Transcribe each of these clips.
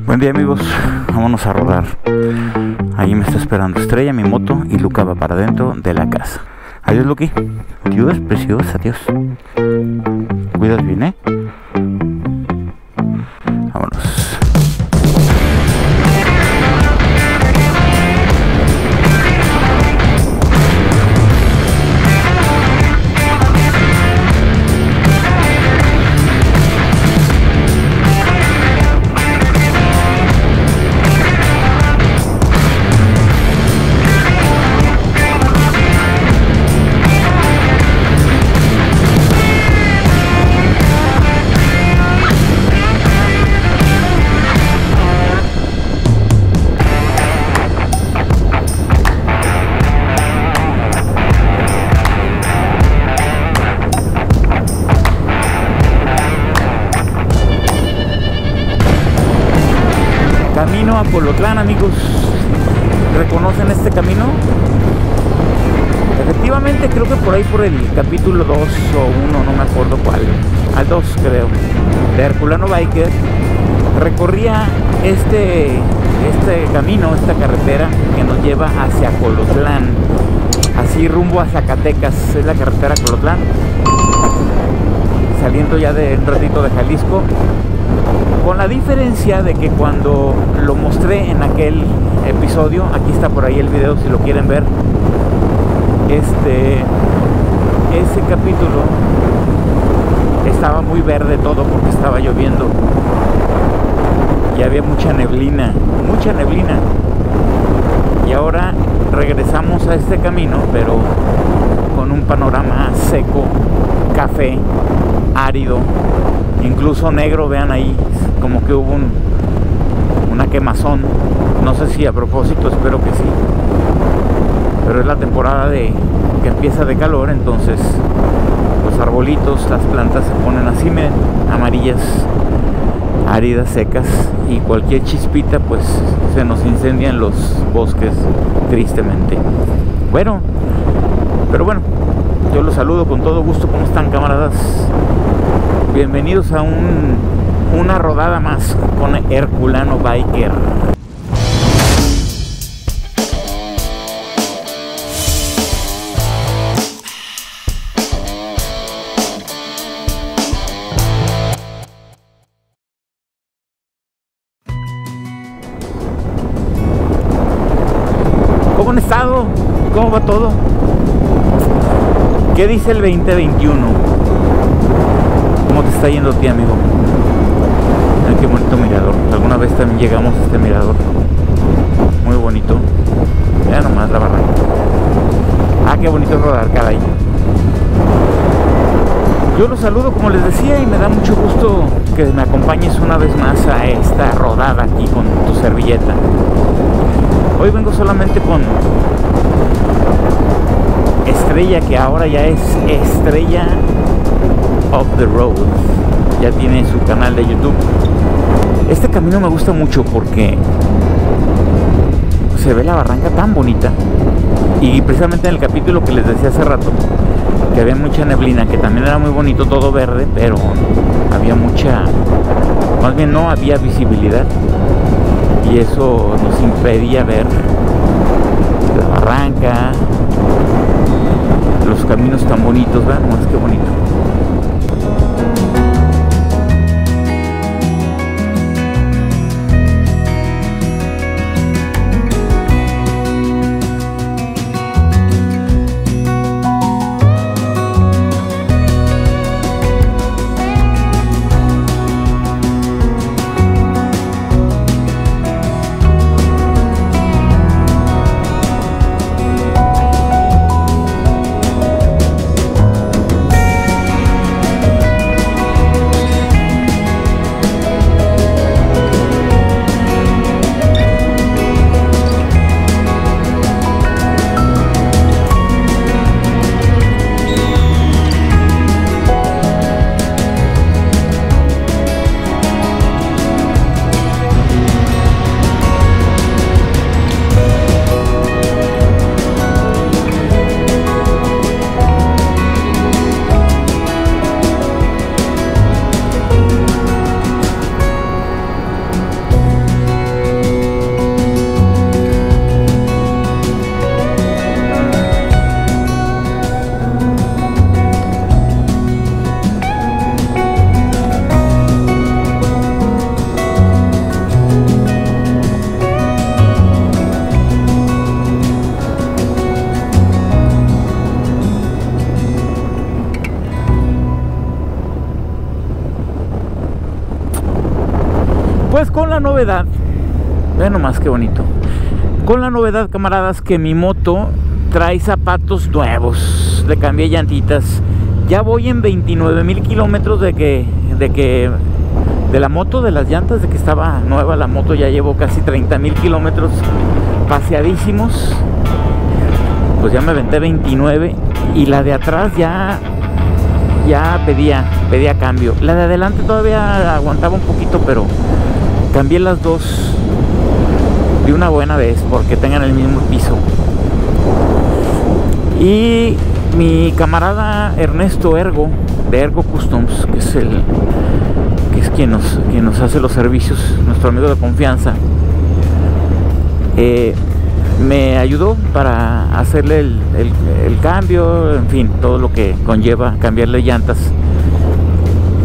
Buen día amigos, vámonos a rodar. Ahí me está esperando Estrella, mi moto, y Luca va para adentro de la casa. Adiós Luqui. Adiós, preciosa, adiós. Cuidas bien, vámonos. Camino a Colotlán, amigos. ¿Reconocen este camino? Efectivamente, creo que por ahí por el capítulo 2 o 1, no me acuerdo cuál, al 2 creo, de Herculano Biker, recorría este camino, esta carretera que nos lleva hacia Colotlán, así rumbo a Zacatecas. Es la carretera Colotlán, saliendo ya de un ratito de Jalisco, con la diferencia de que cuando lo mostré en aquel episodio, aquí está por ahí el video si lo quieren ver, ese capítulo estaba muy verde todo porque estaba lloviendo y había mucha neblina, y ahora regresamos a este camino pero con un panorama seco, café, árido, incluso negro. Vean ahí como que hubo una quemazón, no sé si a propósito, espero que sí, pero es la temporada que empieza de calor, entonces los arbolitos, las plantas se ponen así, miren, amarillas, áridas, secas, y cualquier chispita pues se nos incendian los bosques, tristemente. Pero bueno, yo los saludo con todo gusto. ¿Cómo están, camaradas? Bienvenidos a una rodada más con Herculano Biker. ¿Cómo han estado? ¿Cómo va todo? ¿Qué dice el 2021? ¿Cómo te está yendo a ti, amigo? Ay, qué bonito mirador. Alguna vez también llegamos a este mirador. Muy bonito. Ya nomás la barranca. Ah, qué bonito rodar, caray. Yo los saludo, como les decía, y me da mucho gusto que me acompañes una vez más a esta rodada aquí con tu servilleta. Hoy vengo solamente con Estrella, que ahora ya es Estrella of the Road. Ya tiene su canal de YouTube. Este camino me gusta mucho porque se ve la barranca tan bonita. Y precisamente en el capítulo que les decía hace rato, que había mucha neblina, que también era muy bonito, todo verde, pero había más bien no había visibilidad, y eso nos impedía ver la barranca, los caminos tan bonitos. ¿Verdad? Más que bonito. Pues con la novedad, vean nomás qué bonito. Con la novedad, camaradas, que mi moto trae zapatos nuevos. Le cambié llantitas. Ya voy en 29,000 kilómetros de la moto, de las llantas, de que estaba nueva la moto. Ya llevo casi 30,000 kilómetros paseadísimos. Pues ya me aventé 29. Y la de atrás ya pedía cambio. La de adelante todavía aguantaba un poquito, pero cambié las dos de una buena vez porque tengan el mismo piso. Y mi camarada Ernesto Ergo, de Ergo Customs, que es quien nos hace los servicios, nuestro amigo de confianza, me ayudó para hacerle el cambio, en fin, todo lo que conlleva cambiarle llantas.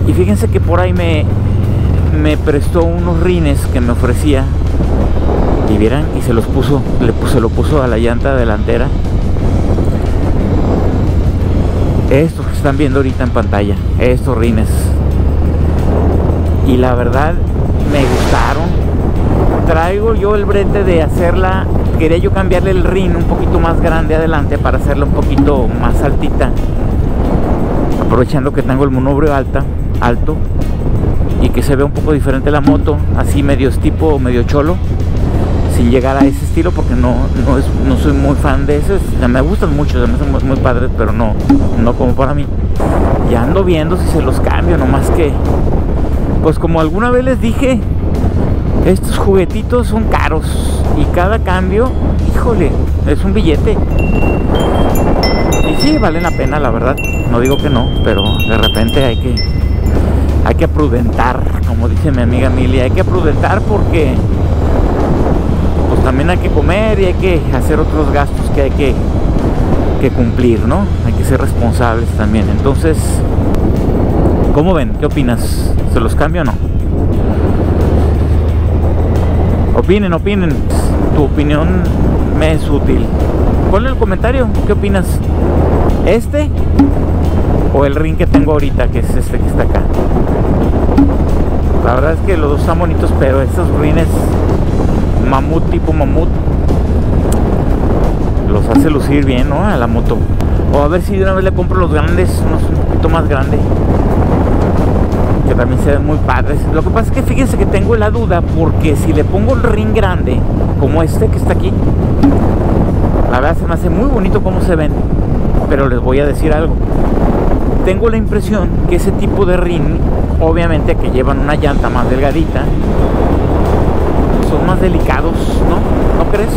Y fíjense que por ahí me prestó unos rines que me ofrecía, y vieran, y se lo puso a la llanta delantera. Estos que están viendo ahorita en pantalla, estos rines, y la verdad me gustaron. Traigo yo el brete de hacerla, quería yo cambiarle el rin un poquito más grande adelante para hacerla un poquito más altita, aprovechando que tengo el manubrio alto, y que se vea un poco diferente la moto, así medio cholo, sin llegar a ese estilo, porque no soy muy fan de ese. Me gustan mucho, se me hacen muy padres, pero no como para mí. Ya ando viendo si se los cambio, nomás que, pues como alguna vez les dije, estos juguetitos son caros y cada cambio, híjole, es un billete. Y sí, valen la pena, la verdad, no digo que no, pero de repente hay que prudentar, como dice mi amiga Emilia, hay que prudentar porque pues también hay que comer y hay que hacer otros gastos que hay que cumplir, ¿no? Hay que ser responsables también. Entonces, ¿cómo ven? ¿Qué opinas? ¿Se los cambio o no? Opinen. Tu opinión me es útil. Ponle el comentario, ¿qué opinas? ¿Este o el ring que tengo ahorita, que es este que está acá? La verdad es que los dos están bonitos, pero estos rines tipo mamut los hace lucir bien, ¿no? A la moto. O a ver si de una vez le compro los grandes, unos un poquito más grandes, que también se ven muy padres. Lo que pasa es que fíjense que tengo la duda, porque si le pongo el ring grande como este que está aquí, la verdad se me hace muy bonito cómo se ven, pero les voy a decir algo. Tengo la impresión que ese tipo de ring, obviamente que llevan una llanta más delgadita, son más delicados, ¿no? ¿No crees?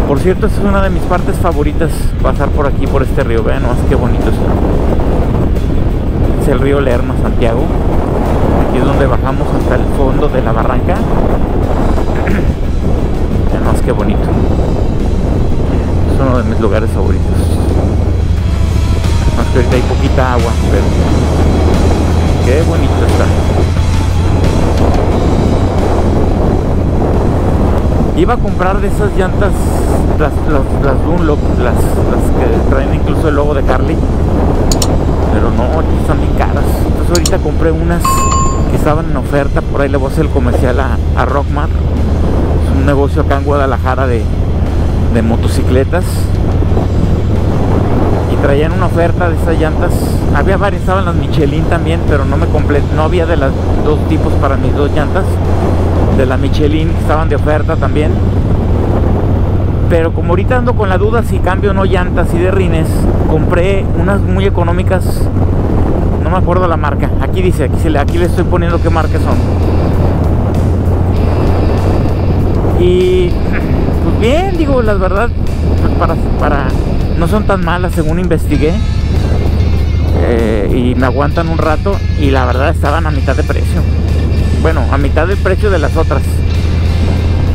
Por cierto, esta es una de mis partes favoritas, pasar por aquí, por este río. Vean nomás qué bonito está. Es el río Lerma, Santiago. Aquí es donde bajamos hasta el fondo de la barranca. Vean nomás qué bonito. Es uno de mis lugares favoritos. Más que ahorita hay poquita agua, pero qué bonito está. Iba a comprar de esas llantas, las Dunlop, las que traen incluso el logo de Harley, pero no, aquí están bien caras. Entonces ahorita compré unas que estaban en oferta. Por ahí le voy a hacer el comercial a Rockmart. Es un negocio acá en Guadalajara de motocicletas, y traían una oferta de esas llantas. Había varias, estaban las Michelin también, pero no había de las dos tipos para mis dos llantas. De la Michelin estaban de oferta también, pero como ahorita ando con la duda si cambio o no llantas y de rines, compré unas muy económicas, no me acuerdo la marca. Aquí dice, aquí le estoy poniendo qué marca son. Y pues bien, digo, la verdad, pues para no son tan malas según investigué, y me aguantan un rato, y la verdad estaban a mitad de precio. Bueno, a mitad del precio de las otras.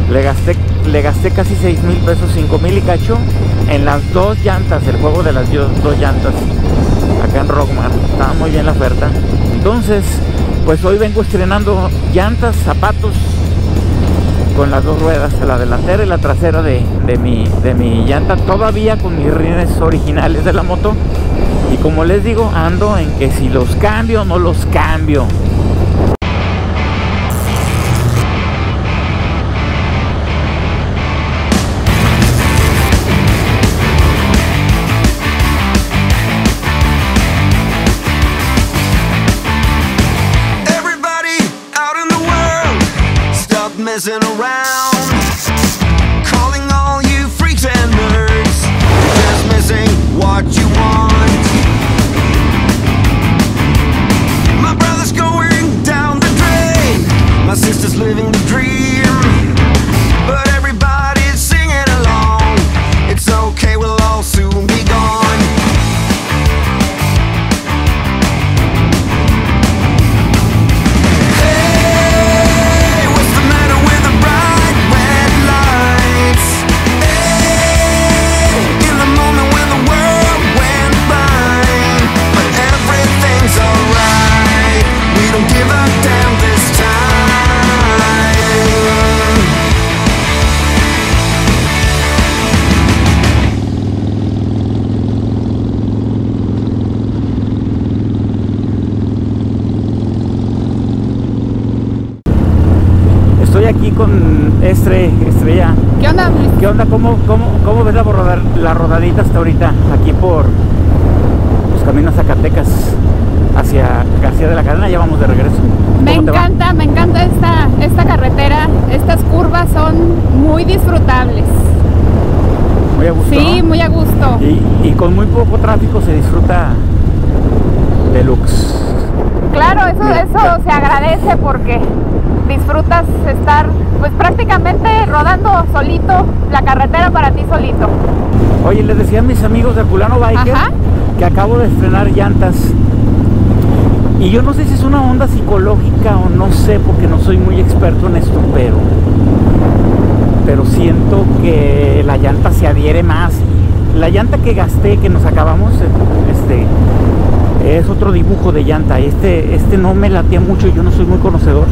Le gasté casi 6,000 pesos, 5,000 y cacho en las dos llantas, el juego de las dos llantas acá en Rockmart. Estaba muy bien la oferta. Entonces, pues hoy vengo estrenando llantas, zapatos con las dos ruedas, la delantera y la trasera de mi llanta, todavía con mis rines originales de la moto. Y como les digo, ando en que si los cambio o no los cambio. messing around, calling all you freaks and nerds. You're just missing what you want. My brother's going down the drain, my sister's living the dream, but everybody's singing along. It's okay, we'll all soon be gone. Estoy aquí con Estrella. ¿Qué onda, Luis? ¿Qué onda? ¿Cómo ves la rodadita hasta ahorita? Aquí por los caminos Zacatecas hacia García de la Cadena, ya vamos de regreso. Me encanta esta carretera. Estas curvas son muy disfrutables. Muy a gusto. Sí, ¿no? muy a gusto. Y con muy poco tráfico se disfruta deluxe. Claro, eso se agradece porque disfrutas estar pues prácticamente rodando solito, la carretera para ti solito. Oye, les decía a mis amigos de Herculano Biker que acabo de estrenar llantas. Y yo no sé si es una onda psicológica o no sé, porque no soy muy experto en esto, pero siento que la llanta se adhiere más. La llanta que gasté, que nos acabamos, es otro dibujo de llanta. Este no me latía mucho, yo no soy muy conocedor.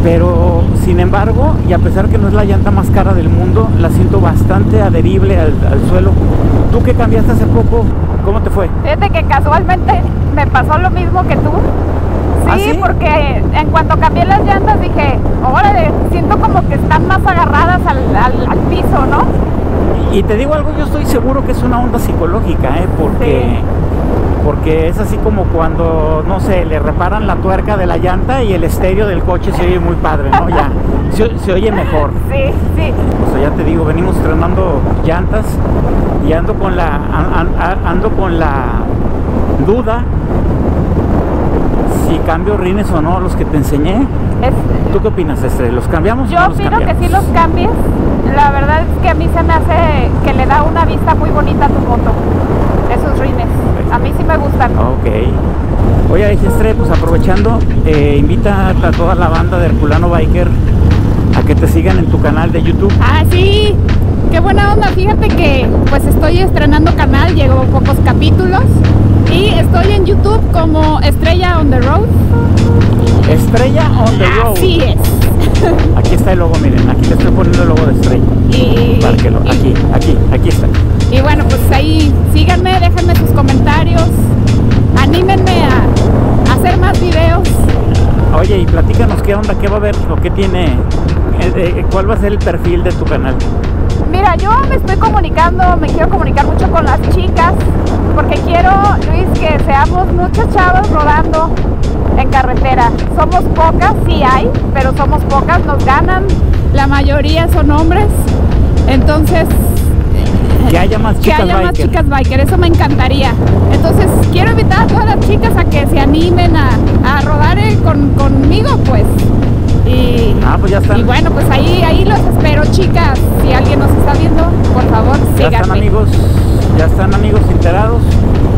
Pero sin embargo, y a pesar que no es la llanta más cara del mundo, la siento bastante adherible al suelo. Tú que cambiaste hace poco, ¿cómo te fue? Fíjate que casualmente me pasó lo mismo que tú. Sí, ¿Ah, sí? Porque en cuanto cambié las llantas dije, órale, siento como que están más agarradas al piso, ¿no? Y te digo algo, yo estoy seguro que es una onda psicológica, porque es así como cuando, no sé, le reparan la tuerca de la llanta y el estéreo del coche se oye muy padre, ¿no? Ya, se oye mejor. Sí. O sea, ya te digo, venimos estrenando llantas y ando con la duda si cambio rines o no los que te enseñé. ¿Tú qué opinas, Estrella? ¿Los cambiamos? Yo o no los opino cambiamos? que sí los cambies. La verdad es que a mí se me hace que le da una vista muy bonita a tu moto, esos rines. A mí sí me gustan. Ok. Oye, Estrella, pues aprovechando, invita a toda la banda de Herculano Biker a que te sigan en tu canal de YouTube. Ah, sí. Qué buena onda. Fíjate que pues estoy estrenando canal, llevo pocos capítulos y estoy en YouTube como Estrella on the Road. Estrella on the Road. Así es. Aquí está el logo, miren, aquí le estoy poniendo el logo de Estrella. Para que aquí está. Y bueno, pues ahí síganme, déjenme sus comentarios, anímenme a hacer más videos. Oye, y platícanos qué onda, qué va a haber, o qué tiene, cuál va a ser el perfil de tu canal. Mira, yo me quiero comunicar mucho con las chicas, porque quiero, Luis, que seamos muchas chavas rodando en carretera. Somos pocas, sí hay, pero somos pocas, nos ganan, la mayoría son hombres, entonces que haya más chicas biker, eso me encantaría. Entonces quiero invitar a todas las chicas a que se animen a rodar conmigo, pues. Pues ya están. Y bueno, pues ahí los espero, chicas. Si alguien nos está viendo, por favor, síganme. Ya están amigos enterados.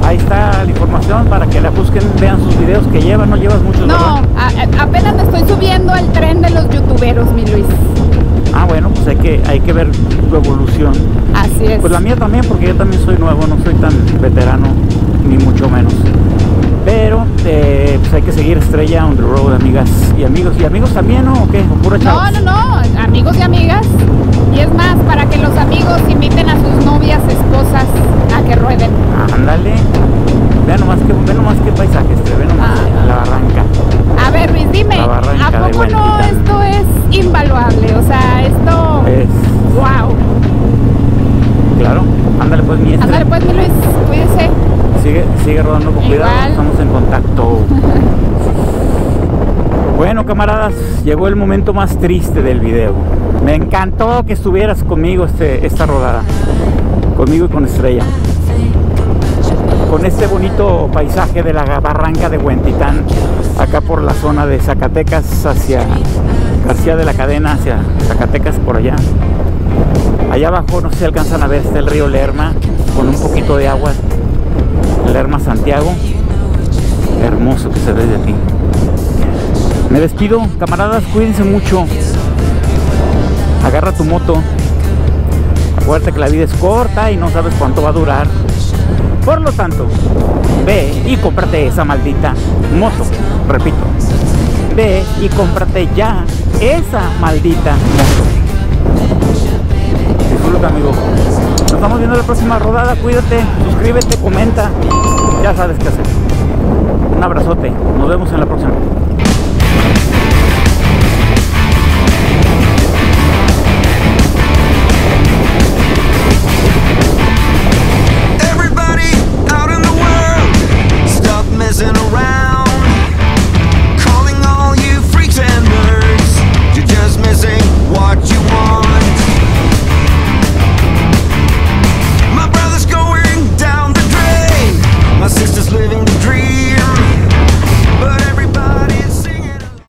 Ahí está la información para que la busquen, vean sus videos que llevan. No llevas muchos. No, apenas me estoy subiendo al tren de los youtuberos, mi Luis. Ah, bueno, pues hay que ver tu evolución. Así es. Pues la mía también, porque yo también soy nuevo, no soy tan veterano, ni mucho menos. Pero pues hay que seguir Estrella on the Road, amigas y amigos. ¿Y amigos también, no? ¿O qué? ¿O puro chavos? No, amigos y amigas. Y es más, para que los amigos inviten a sus novias, esposas, a que rueden. Ándale. Vean nomás qué paisaje, Estrella, ve nomás la barranca. A ver, Luis, dime, ¿a poco no esto es invaluable? O sea, esto es... ¡wow! Claro, ándale pues mi Estrella. Ándale pues mi Luis, cuídese. Sigue rodando con cuidado, estamos en contacto. Bueno, camaradas, llegó el momento más triste del video. Me encantó que estuvieras conmigo esta rodada, conmigo y con Estrella, con este bonito paisaje de la barranca de Huentitán, acá por la zona de Zacatecas hacia García de la Cadena, hacia Zacatecas por allá. Allá abajo, no sé si alcanzan a ver, está el río Lerma con un poquito de agua, Lerma Santiago, hermoso que se ve de aquí. Me despido, camaradas, cuídense mucho. Agarra tu moto. Acuérdate que la vida es corta y no sabes cuánto va a durar. Por lo tanto, ve y cómprate esa maldita moto. Repito, ve y cómprate ya esa maldita moto. Disfruta, amigo. Nos estamos viendo en la próxima rodada. Cuídate, suscríbete, comenta. Ya sabes qué hacer. Un abrazote. Nos vemos en la próxima. Messing around, calling all you freaks and nerds. You're just missing what you want. My brother's going down the drain. My sister's living the dream.